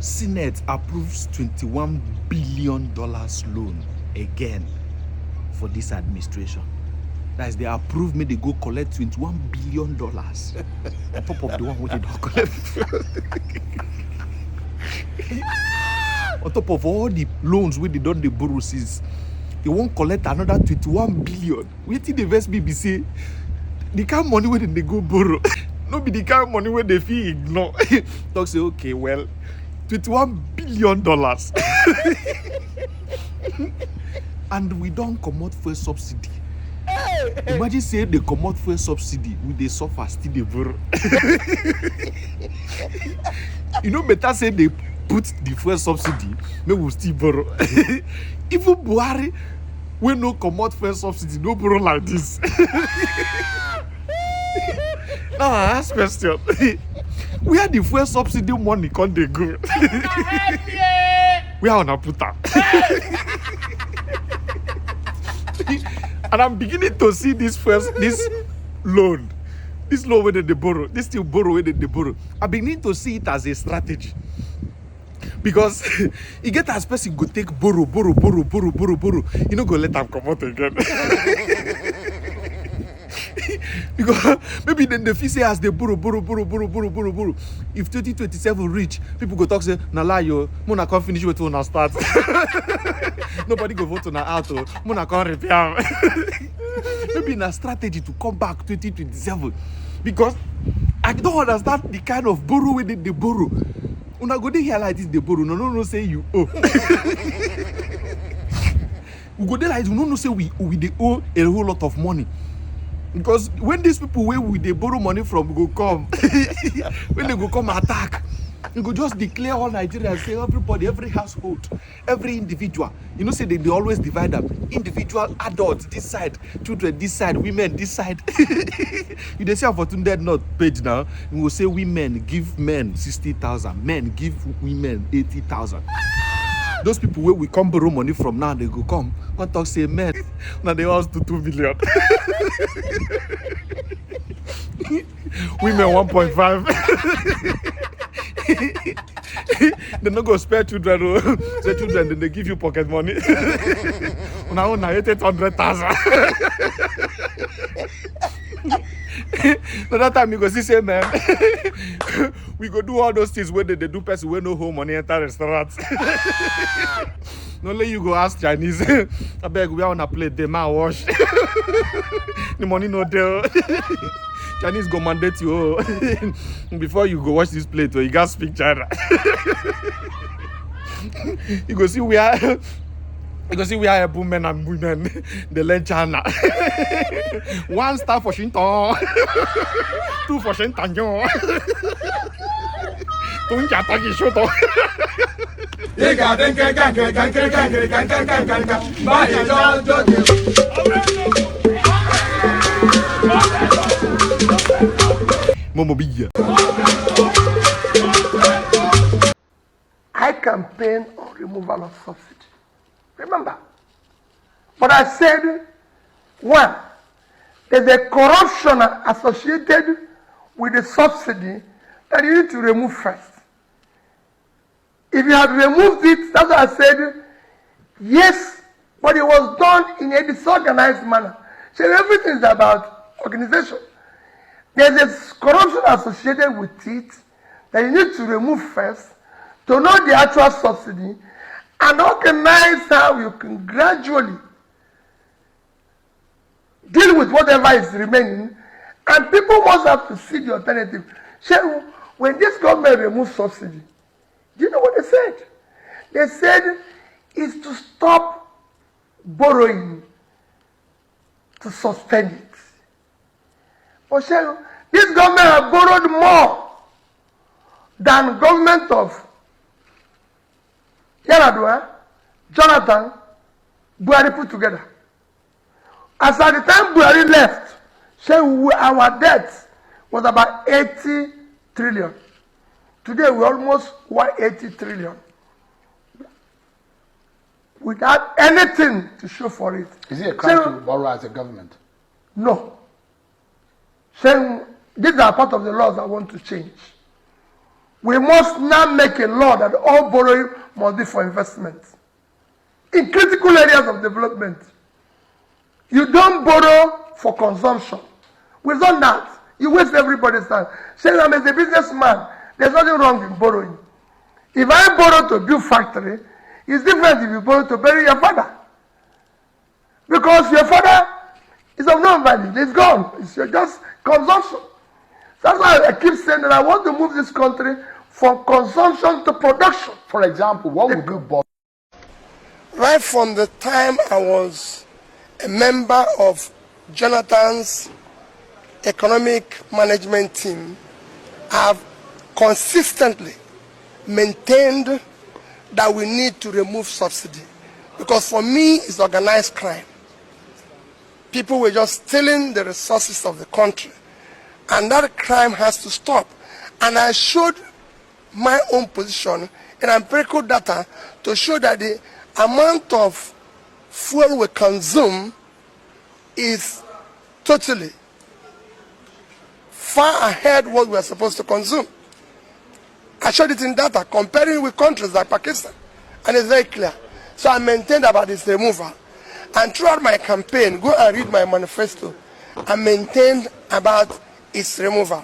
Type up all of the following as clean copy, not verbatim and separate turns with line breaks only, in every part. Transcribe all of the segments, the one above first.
Senate approves $21 billion loan again for this administration. That is, they approve me, they go collect $21 billion on top of the one we did not collect. On top of all the loans we did not the borrow since, they won't collect another 21 billion. Wait till the West BBC, the kind of money where they go borrow. No be the kind of money where they feel ignore. Talk say, okay, well, $21 billion. And we don't come out for subsidy. Imagine say they come out for subsidy with the suffer still they borrow. You know, better say they put the fuel subsidy, we will still borrow. Even Buhari, we no come out for subsidy, no borrow like this. Now I ask question. Where the fuel subsidy money can't they go? We are on a puta. And I'm beginning to see this loan where they borrow, this still borrow where they borrow. I'm beginning to see it as a strategy. Because you get as person go take borrow. You know, go let them come out again. Because maybe then the fee say as they borrow. If 2027 reach, people go talk say, Nala yo, Mona can't finish with one start. Nobody go vote on her out, Mona can't repair. Maybe in a strategy to come back 2027. Because I don't understand the kind of borrow we did they borrow. Una go there here like this, they borrow. No, say you owe. We go there like no, say we they owe a whole lot of money. Because when these people where we they borrow money from go come, when they go come attack, you go just declare all Nigeria, say everybody, every household, every individual. You know, say they always divide them. Individual adults this side, children this side, women this side. You they say for Tunde Not page now, you will say women give men 60,000, men give women 80,000. Those people where we come borrow money from now, they go come. One talk say men, now they all do 2 million. Women 1.5. They not go spare children. Say children, then they give you pocket money. Now 800,000. So that time you go see say man, we go do all those things where they do person where no home money enter restaurants. No only you go ask Chinese. I beg we are on a plate, they man wash. The money no there. Chinese go mandate you before you go wash this plate, you gotta speak China. You go see we are able men and women. They learn China. 1 star for Shinton, 2 for Shintanyo. Don't get a shot.
I campaign on removal of subsidy. Remember. But I said, one, there's a corruption associated with the subsidy that you need to remove first. If you had removed it, that's what I said, yes, but it was done in a disorganized manner. So everything is about organization. There's a corruption associated with it that you need to remove first to know the actual subsidy and organize how you can gradually deal with whatever is remaining, and people must have to see the alternative. So when this government removed subsidy, do you know what they said? They said it's to stop borrowing, to suspend it. But this government has borrowed more than government of Yaradua, Jonathan, Buhari put together. As at the time Buhari left, our debt was about 80 trillion. Today we're almost 180 trillion. Without anything to show for it.
Is it a crime to borrow as a government?
No. These are part of the laws I want to change. we must now make a law that all borrowing must be for investment. In critical areas of development, you don't borrow for consumption. We've done that. You waste everybody's time. Saying I'm as a businessman, there's nothing wrong with borrowing. If I borrow to build factory, it's different if you borrow to bury your father. Because your father is of no value. It's gone. It's just consumption. That's why I keep saying that I want to move this country from consumption to production.
For example, what would you borrow?
Right from the time I was a member of Jonathan's economic management team, I've consistently maintained that we need to remove subsidy. Because for me, it's organized crime. People were just stealing the resources of the country. And that crime has to stop. And I showed my own position in empirical data to show that the amount of fuel we consume is totally far ahead what we are supposed to consume. I showed it in data, comparing with countries like Pakistan, and it's very clear. So I maintained about its removal. And throughout my campaign, go and read my manifesto, I maintained about its removal.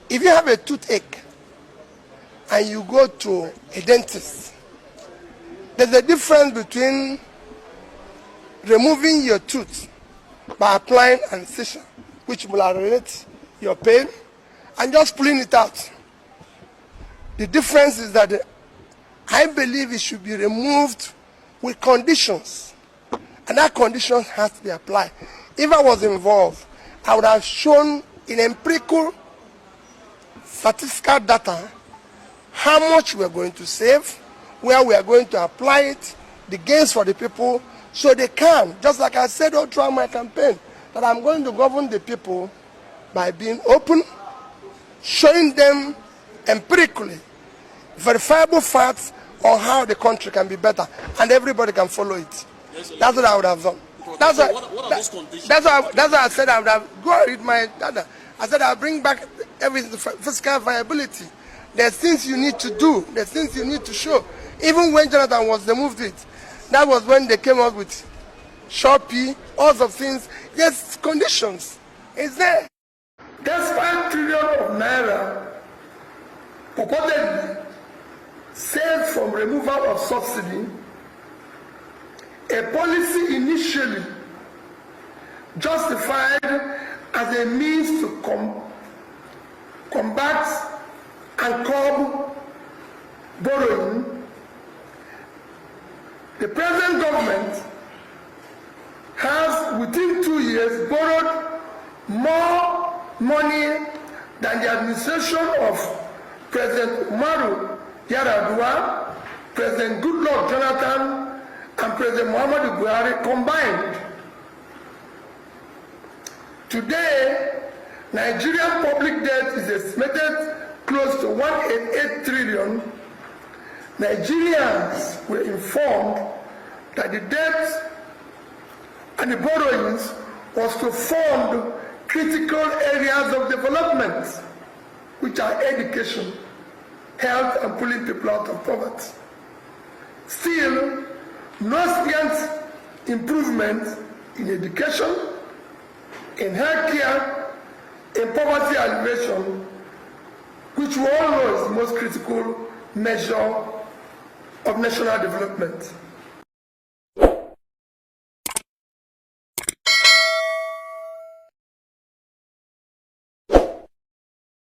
If you have a toothache and you go to a dentist, there's a difference between removing your tooth by applying anesthesia, which will alleviate your pain, and just pulling it out. The difference is that I believe it should be removed with conditions, and that condition has to be applied. If I was involved, I would have shown in empirical statistical data how much we are going to save, where we are going to apply it, the gains for the people, so they can, just like I said all throughout my campaign, that I'm going to govern the people by being open, showing them empirically verifiable facts on how the country can be better, and everybody can follow it. Yes, that's what I would have done. That's why, what are those conditions? That's why I said I would have, go and read my data. I said I'll bring back everything, fiscal viability. There's things you need to do. There's things you need to show. Even when Jonathan was removed it, that was when they came up with Shopee, all of things. Yes, conditions. It's there. There's 5 trillion of naira purportedly saved from removal of subsidy, a policy initially justified as a means to combat and curb borrowing. The present government has, within 2 years, borrowed more money than the administration of President Umaru Yar'Adua, President Goodluck Jonathan, and President Muhammadu Buhari combined. Today, Nigerian public debt is estimated close to 188 trillion. Nigerians were informed that the debt and the borrowings was to fund critical areas of development, which are education, health, and pulling people out of poverty. Still, no significant improvement in education, in healthcare, in poverty alleviation, which we all know is the most critical measure of national development.